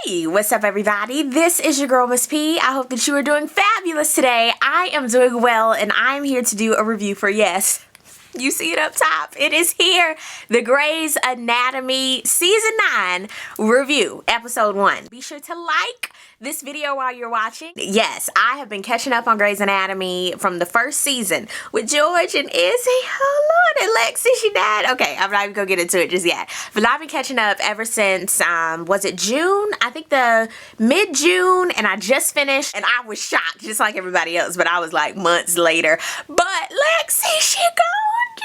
Hey, what's up everybody? This is your girl Miss P. I hope that you are doing fabulous today. I am doing well and I'm here to do a review for, yes, you see it up top. It is here. The Grey's Anatomy Season 9 review, Episode 1. Be sure to like this video while you're watching. Yes, I have been catching up on Grey's Anatomy from the first season with George and Izzy. Oh Lord, and Lexi, she died. Okay, I'm not even gonna get into it just yet. But I've been catching up ever since, was it June? I think the mid-June, and I just finished, and I was shocked just like everybody else, but I was like months later. But Lexi, she gone, Jesus.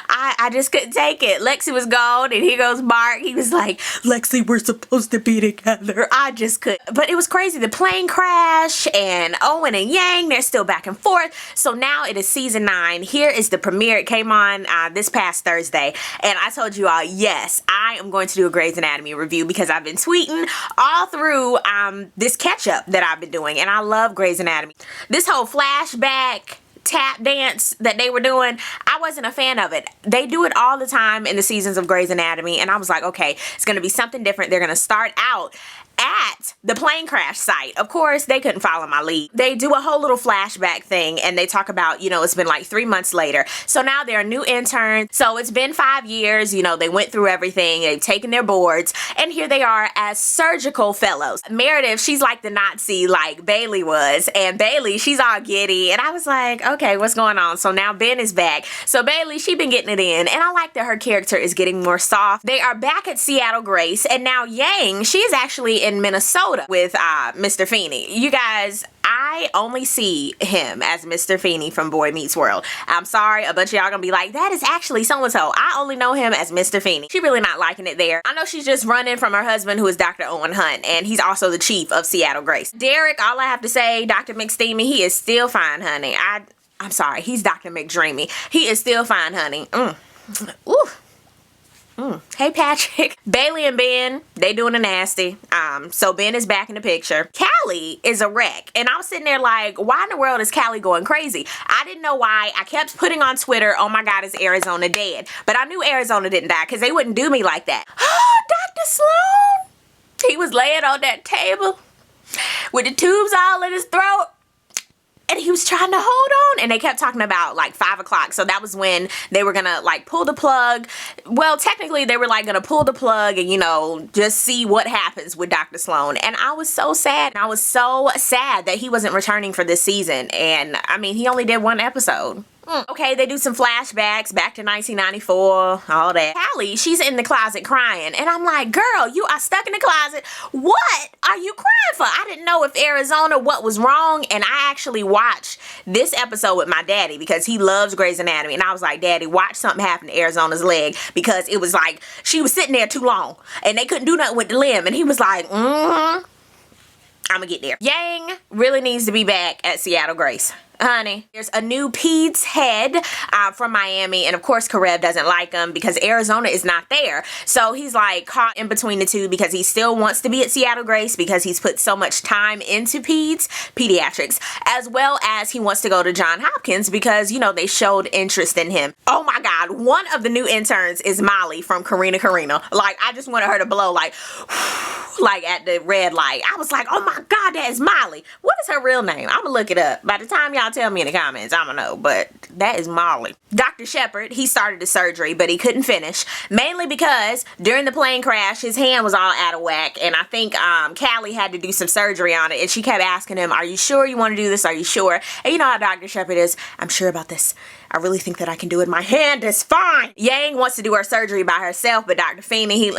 I just couldn't take it. Lexi was gone, and here goes Mark. He was like, Lexi, we're supposed to be together. I just couldn't. But it was crazy. The plane crash, and Owen and Yang, they're still back and forth. So now it is Season 9. Here is the premiere. It came on this past Thursday, and I told you all, yes, I am going to do a Grey's Anatomy review because I've been tweeting all through this catch-up that I've been doing, and I love Grey's Anatomy. This whole flashback tap dance that they were doing, I wasn't a fan of it. They do it all the time in the seasons of Grey's Anatomy, and I was like, okay, it's gonna be something different. They're gonna start out at the plane crash site. Of course, they couldn't follow my lead. They do a whole little flashback thing, and they talk about, you know, it's been like 3 months later. So now they're a new intern. So it's been 5 years, you know, they went through everything, they've taken their boards, and here they are as surgical fellows. Meredith, she's like the Nazi like Bailey was, and Bailey, she's all giddy, and I was like, okay, what's going on? So now Ben is back. So Bailey, she been getting it in, and I like that her character is getting more soft. They are back at Seattle Grace, and now Yang, she is actually in Minnesota with Mr. Feeney. You guys, I only see him as Mr. Feeney from Boy Meets World. I'm sorry, a bunch of y'all gonna be like, that is actually so-and-so. I only know him as Mr. Feeney. She really not liking it there. I know she's just running from her husband, who is Dr. Owen Hunt, and he's also the chief of Seattle Grace. Derek, all I have to say, Dr. McSteamy, he is still fine, honey. I'm sorry, he's Dr. McDreamy. He is still fine, honey. Ooh. Hey Patrick. Bailey and Ben, they doing a nasty. So Ben is back in the picture. Callie is a wreck, and I was sitting there like, why in the world is Callie going crazy? I didn't know why. I kept putting on Twitter, oh my God, is Arizona dead? But I knew Arizona didn't die because they wouldn't do me like that. Dr. Sloan, he was laying on that table with the tubes all in his throat, and he was trying to hold on, and they kept talking about like 5 o'clock. So that was when they were gonna like pull the plug. Well, technically they were like gonna pull the plug and, you know, just see what happens with Dr. Sloan. And I was so sad. I was so sad that he wasn't returning for this season. And I mean, he only did 1 episode. Okay, they do some flashbacks back to 1994, all that. Callie, she's in the closet crying, and I'm like, girl, you are stuck in the closet. What are you crying for? I didn't know if Arizona, what was wrong, and I actually watched this episode with my daddy because he loves Grey's Anatomy, and I was like, Daddy, watch something happen to Arizona's leg, because it was like she was sitting there too long, and they couldn't do nothing with the limb, and he was like, I'm gonna get there. Yang really needs to be back at Seattle Grace. Honey, there's a new peds head from Miami, and of course Karev doesn't like him because Arizona is not there. So he's like caught in between the two because he still wants to be at Seattle Grace because he's put so much time into pediatrics, as well as he wants to go to Johns Hopkins because, you know, they showed interest in him. Oh my God, one of the new interns is Molly from Karina. Like, I just wanted her to blow like at the red light. I was like, oh my God, that is Molly. What is her real name? I'm gonna look it up. By the time y'all tell me in the comments, I don't know, but that is Molly. Dr. Shepard, he started the surgery, but he couldn't finish, mainly because during the plane crash, his hand was all out of whack, and I think Callie had to do some surgery on it, and she kept asking him, are you sure you want to do this? Are you sure? And you know how Dr. Shepard is, I'm sure about this. I really think that I can do it. My hand is fine. Yang wants to do her surgery by herself, but Dr. Feeney,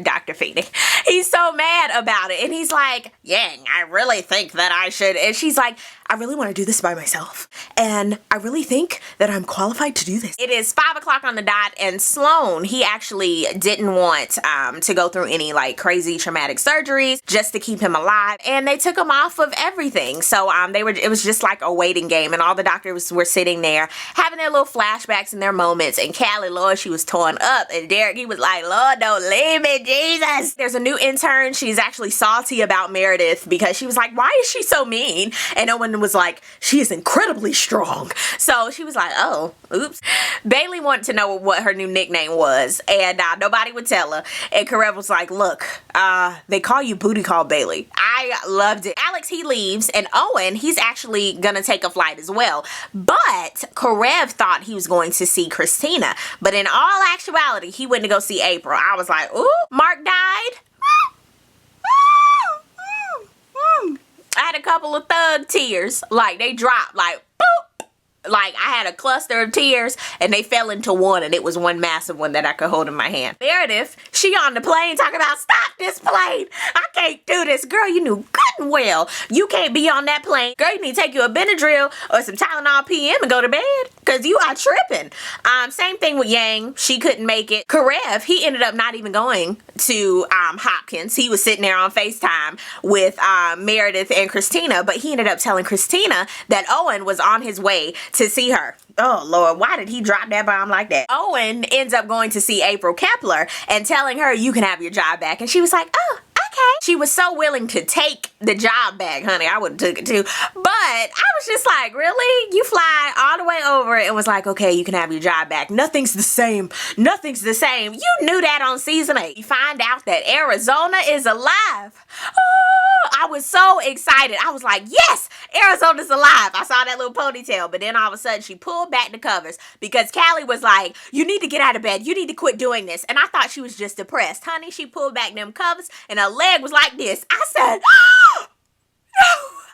Dr. Feeney, he's so mad about it. And he's like, Yang, I really think that I should. And she's like, I really want to do this by myself. And I really think that I'm qualified to do this. It is 5 o'clock on the dot, and Sloan, he actually didn't want to go through any like crazy traumatic surgeries just to keep him alive. And they took him off of everything. So it was just like a waiting game, and all the doctors were sitting there there having their little flashbacks and their moments. And Callie, Lord, she was torn up. And Derek, he was like, Lord, don't leave me, Jesus. There's a new intern. She's actually salty about Meredith because she was like, why is she so mean? And Owen was like, she is incredibly strong. So she was like, oh, oops. Bailey wanted to know what her new nickname was, and nobody would tell her. And Karev was like, look, they call you Booty Call Bailey. I loved it. Alex, he leaves, and Owen, he's actually gonna take a flight as well. But Karev thought he was going to see Christina, but in all actuality, he went to go see April. I was like, ooh, Mark died. I had a couple of thug tears, like they dropped, like boop. Like I had a cluster of tears and they fell into one, and it was one massive one that I could hold in my hand. Meredith, she on the plane talking about, stop this plane. I can't do this. Girl, you knew good and well you can't be on that plane. Girl, you need to take you a Benadryl or some Tylenol PM and go to bed because you are tripping. Same thing with Yang. She couldn't make it. Karev, he ended up not even going to Hopkins. He was sitting there on FaceTime with Meredith and Christina, but he ended up telling Christina that Owen was on his way to see her. Oh, Lord, why did he drop that bomb like that? Owen ends up going to see April Kepler and telling her, you can have your job back. And she was like, oh, okay. She was so willing to take the job back, honey. I would have took it too. But I was just like, really? You fly all the way over and was like, okay, you can have your job back. Nothing's the same. Nothing's the same. You knew that on season 8. You find out that Arizona is alive. Oh, I was so excited. I was like, yes, Arizona's alive. I saw that little ponytail, but then all of a sudden she pulled back the covers because Callie was like, you need to get out of bed. You need to quit doing this. And I thought she was just depressed. Honey, she pulled back them covers and her leg was like this. I said, no.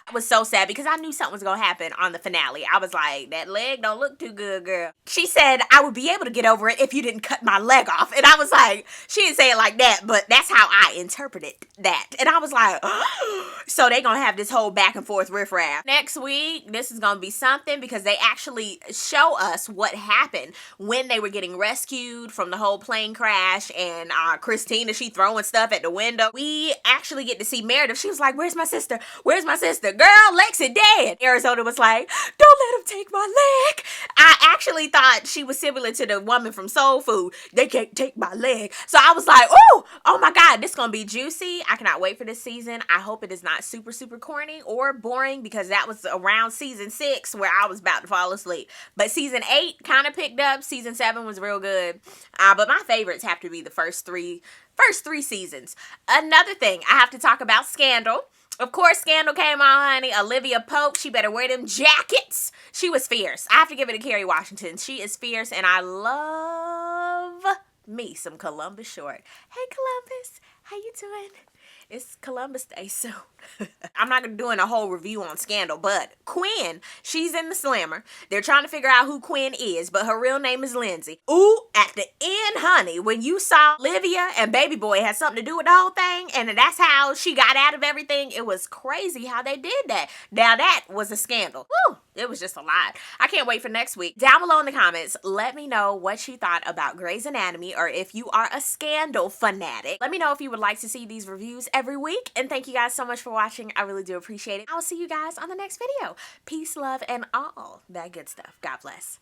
I was so sad because I knew something was going to happen on the finale. I was like, that leg don't look too good, girl. She said, I would be able to get over it if you didn't cut my leg off. And I was like, she didn't say it like that, but that's how I interpreted that. And I was like, oh. So they going to have this whole back and forth riffraff. Next week, this is going to be something because they actually show us what happened when they were getting rescued from the whole plane crash. And Christina, she throwing stuff at the window. We actually get to see Meredith. She was like, where's my sister? Where's my sister? Girl, Lexi dead. Arizona was like, don't let him take my leg. I actually thought she was similar to the woman from Soul Food. They can't take my leg. So I was like, oh my God, this is going to be juicy. I cannot wait for this season. I hope it is not super, super corny or boring because that was around season 6 where I was about to fall asleep. But season 8 kind of picked up. Season 7 was real good. But my favorites have to be the first three seasons. Another thing, I have to talk about Scandal. Of course, Scandal came on, honey. Olivia Pope, she better wear them jackets. She was fierce. I have to give it to Kerry Washington. She is fierce, and I love me some Columbus Short. Hey, Columbus, how you doing? It's Columbus Day soon. I'm not doing a whole review on Scandal, but Quinn, she's in the Slammer. They're trying to figure out who Quinn is, but her real name is Lindsay. Ooh, at the end, honey, when you saw Olivia and Baby Boy had something to do with the whole thing, and that's how she got out of everything, it was crazy how they did that. Now that was a scandal. Woo! It was just a lot. I can't wait for next week. Down below in the comments, let me know what you thought about Grey's Anatomy, or if you are a Scandal fanatic. Let me know if you would like to see these reviews every week. And thank you guys so much for watching. I really do appreciate it. I'll see you guys on the next video. Peace, love, and all that good stuff. God bless.